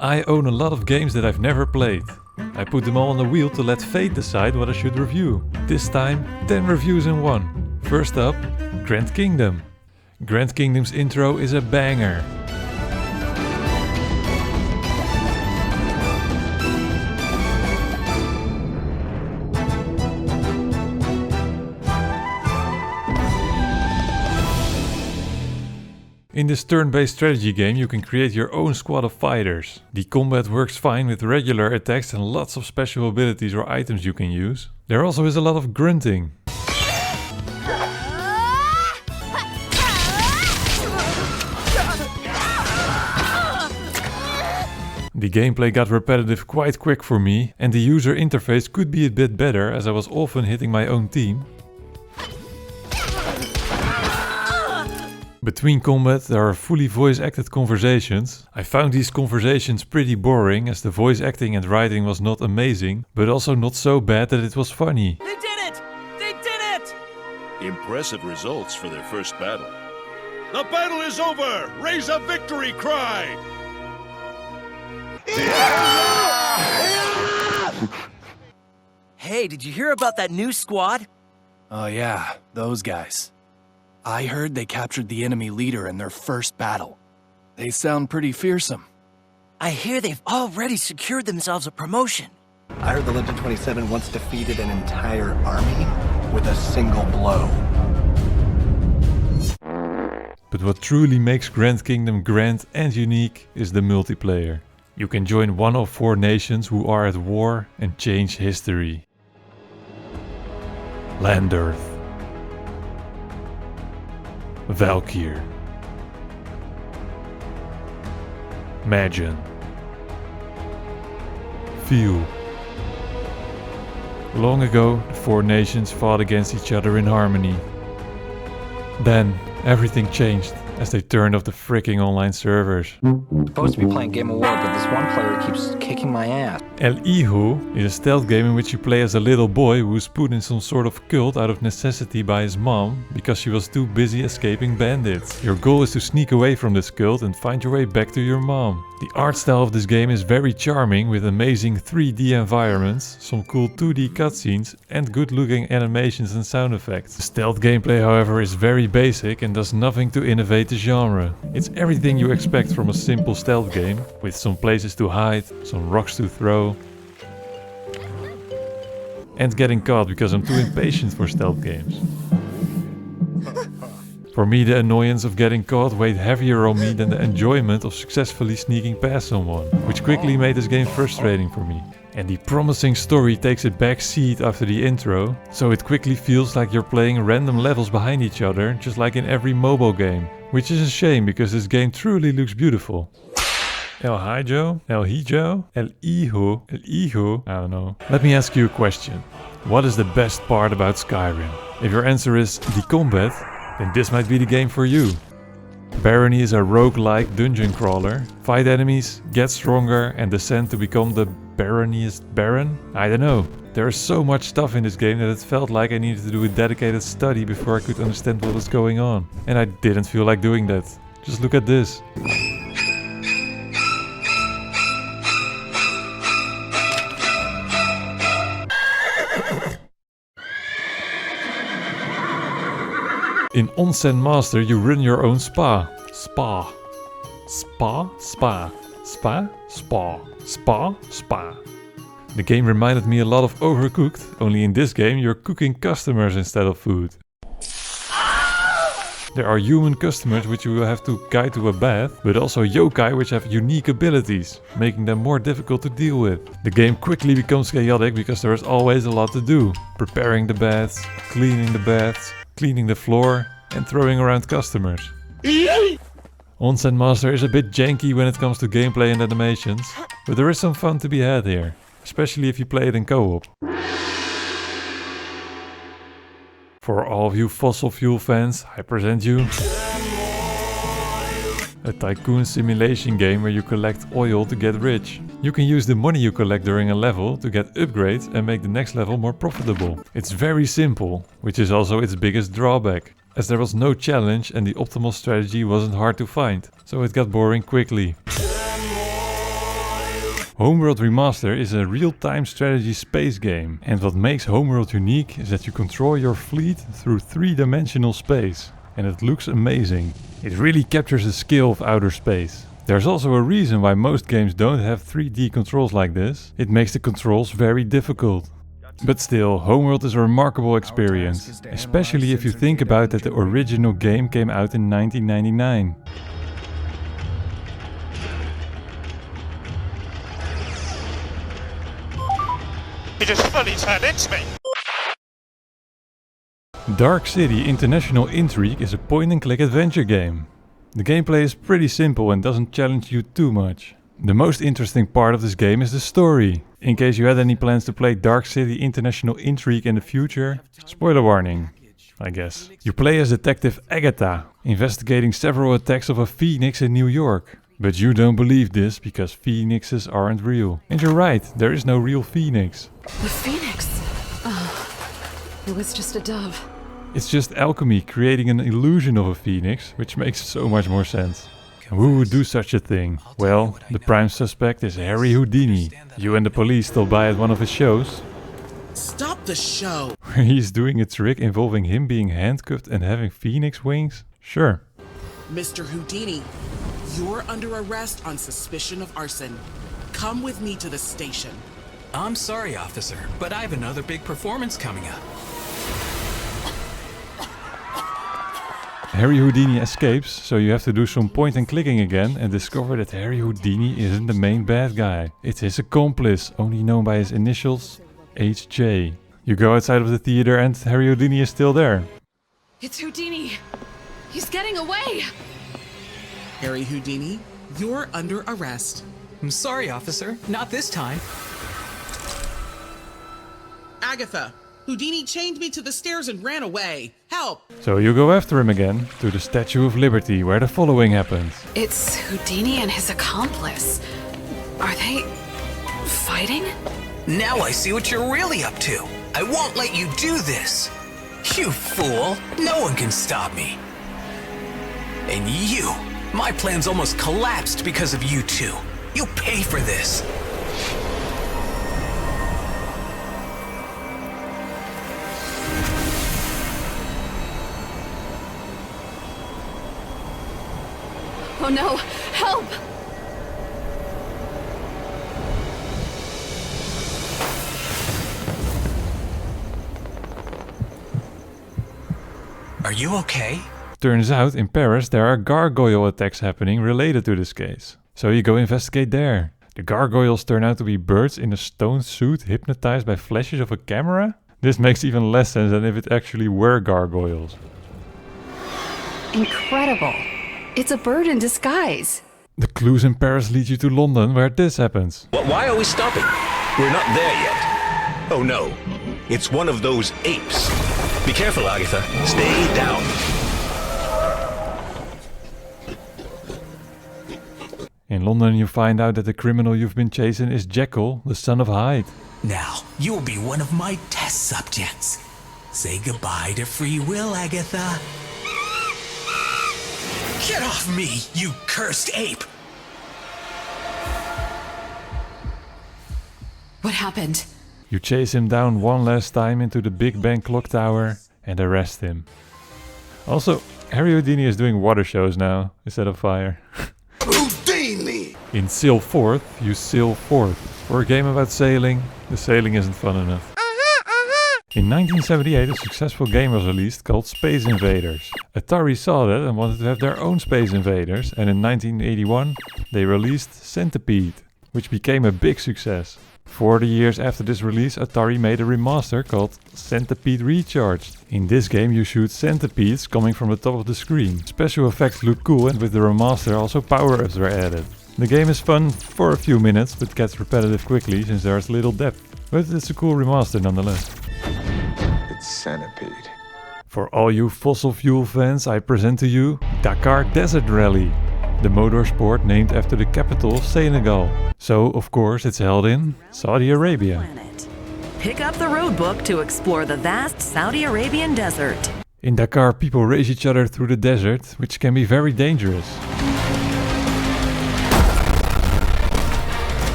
I own a lot of games that I've never played. I put them all on the wheel to let fate decide what I should review. This time, 10 reviews in one. First up, Grand Kingdom. Grand Kingdom's intro is a banger. In this turn-based strategy game you can create your own squad of fighters. The combat works fine with regular attacks and lots of special abilities or items you can use. There also is a lot of grunting. The gameplay got repetitive quite quick for me, and the user interface could be a bit better as I was often hitting my own team. Between combat there are fully voice-acted conversations. I found these conversations pretty boring as the voice acting and writing was not amazing, but also not so bad that it was funny. They did it! They did it! Impressive results for their first battle. The battle is over! Raise a victory cry! Hey, did you hear about that new squad? Oh yeah, those guys. I heard they captured the enemy leader in their first battle. They sound pretty fearsome. I hear they've already secured themselves a promotion. I heard the Legend 27 once defeated an entire army with a single blow. But what truly makes Grand Kingdom grand and unique is the multiplayer. You can join one of 4 nations who are at war and change history. Land Earth, Valkyr, Magian, Feel. Long ago, the 4 nations fought against each other in harmony. Then, everything changed as they turned off the freaking online servers. Supposed to be playing Game of War, but this one player keeps kicking my ass. El Hijo is a stealth game in which you play as a little boy who was put in some sort of cult out of necessity by his mom because she was too busy escaping bandits. Your goal is to sneak away from this cult and find your way back to your mom. The art style of this game is very charming with amazing 3D environments, some cool 2D cutscenes and good looking animations and sound effects. The stealth gameplay however is very basic and does nothing to innovate the genre. It's everything you expect from a simple stealth game, with some places to hide, some rocks to throw, and getting caught because I'm too impatient for stealth games. For me, the annoyance of getting caught weighed heavier on me than the enjoyment of successfully sneaking past someone, which quickly made this game frustrating for me. And the promising story takes a back seat after the intro, so it quickly feels like you're playing random levels behind each other, just like in every mobile game. Which is a shame because this game truly looks beautiful. El Hijo? El Hijo? El Hijo? El Hijo? I don't know. Let me ask you a question. What is the best part about Skyrim? If your answer is the combat, then this might be the game for you. Barony is a roguelike dungeon crawler. Fight enemies, get stronger and descend to become the baroniest baron? I don't know. There is so much stuff in this game that it felt like I needed to do a dedicated study before I could understand what was going on. And I didn't feel like doing that. Just look at this. In Onsen Master you run your own spa. Spa. Spa? Spa. Spa? Spa. Spa? Spa. The game reminded me a lot of Overcooked, only in this game you're cooking customers instead of food. There are human customers which you will have to guide to a bath, but also yokai which have unique abilities, making them more difficult to deal with. The game quickly becomes chaotic because there is always a lot to do. Preparing the baths, cleaning the floor and throwing around customers. Onsen Master is a bit janky when it comes to gameplay and animations, but there is some fun to be had here, especially if you play it in co-op. For all of you fossil fuel fans, I present you a tycoon simulation game where you collect oil to get rich. You can use the money you collect during a level to get upgrades and make the next level more profitable. It's very simple, which is also its biggest drawback, as there was no challenge and the optimal strategy wasn't hard to find, so it got boring quickly. Homeworld Remastered is a real-time strategy space game, and what makes Homeworld unique is that you control your fleet through three-dimensional space, and it looks amazing. It really captures the scale of outer space. There's also a reason why most games don't have 3D controls like this. It makes the controls very difficult. But still, Homeworld is a remarkable experience, especially if you think about that the original game came out in 1999. He just fully turned into me. Dark City International Intrigue is a point-and-click adventure game. The gameplay is pretty simple and doesn't challenge you too much. The most interesting part of this game is the story. In case you had any plans to play Dark City International Intrigue in the future, spoiler warning, I guess. You play as Detective Agatha, investigating several attacks of a phoenix in New York. But you don't believe this because phoenixes aren't real. And you're right, there is no real phoenix. The phoenix? Oh, it was just a dove. It's just alchemy creating an illusion of a phoenix, which makes so much more sense. And who would do such a thing? Well, the prime suspect is Harry Houdini. You and the police stopped by at one of his shows, Stop the show! where he's doing a trick involving him being handcuffed and having phoenix wings. Sure. Mr. Houdini, you're under arrest on suspicion of arson. Come with me to the station. I'm sorry, officer, but I have another big performance coming up. Harry Houdini escapes, so you have to do some point and clicking again and discover that Harry Houdini isn't the main bad guy. It's his accomplice, only known by his initials, HJ. You go outside of the theater and Harry Houdini is still there. It's Houdini. He's getting away. Harry Houdini, you're under arrest. I'm sorry, officer, not this time. Agatha, Houdini chained me to the stairs and ran away. Help! So you go after him again, to the Statue of Liberty, where the following happens. It's Houdini and his accomplice. Are they fighting? Now I see what you're really up to. I won't let you do this. You fool! No one can stop me. And you! My plans almost collapsed because of you two. You'll pay for this. Oh no! Help! Are you okay? Turns out, in Paris there are gargoyle attacks happening related to this case. So you go investigate there. The gargoyles turn out to be birds in a stone suit hypnotized by flashes of a camera? This makes even less sense than if it actually were gargoyles. Incredible. It's a bird in disguise. The clues in Paris lead you to London, where this happens. Why are we stopping? We're not there yet. Oh no, it's one of those apes. Be careful, Agatha. Stay down. In London you find out that the criminal you've been chasing is Jekyll, the son of Hyde. Now, you will be one of my test subjects. Say goodbye to free will, Agatha. Get off me, you cursed ape! What happened? You chase him down one last time into the Big Ben clock tower and arrest him. Also, Harry Houdini is doing water shows now, instead of fire. Houdini! In Sail Forth, you sail forth. For a game about sailing, the sailing isn't fun enough. In 1978 a successful game was released called Space Invaders. Atari saw that and wanted to have their own Space Invaders, and in 1981 they released Centipede, which became a big success. 40 years after this release, Atari made a remaster called Centipede Recharged. In this game you shoot centipedes coming from the top of the screen. Special effects look cool, and with the remaster also power-ups were added. The game is fun for a few minutes but gets repetitive quickly since there's little depth. But it's a cool remaster nonetheless. It's Centipede. For all you fossil fuel fans, I present to you Dakar Desert Rally, the motorsport named after the capital of Senegal. So, of course, it's held in Saudi Arabia. Pick up the road book to explore the vast Saudi Arabian desert. In Dakar, people race each other through the desert, which can be very dangerous.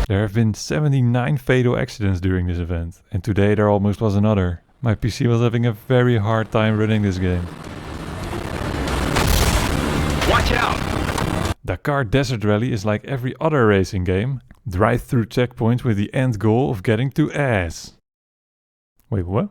There have been 79 fatal accidents during this event, and today there almost was another. My PC was having a very hard time running this game. Watch out! Dakar Desert Rally is like every other racing game. Drive through checkpoints with the end goal of getting to ass. Wait, what?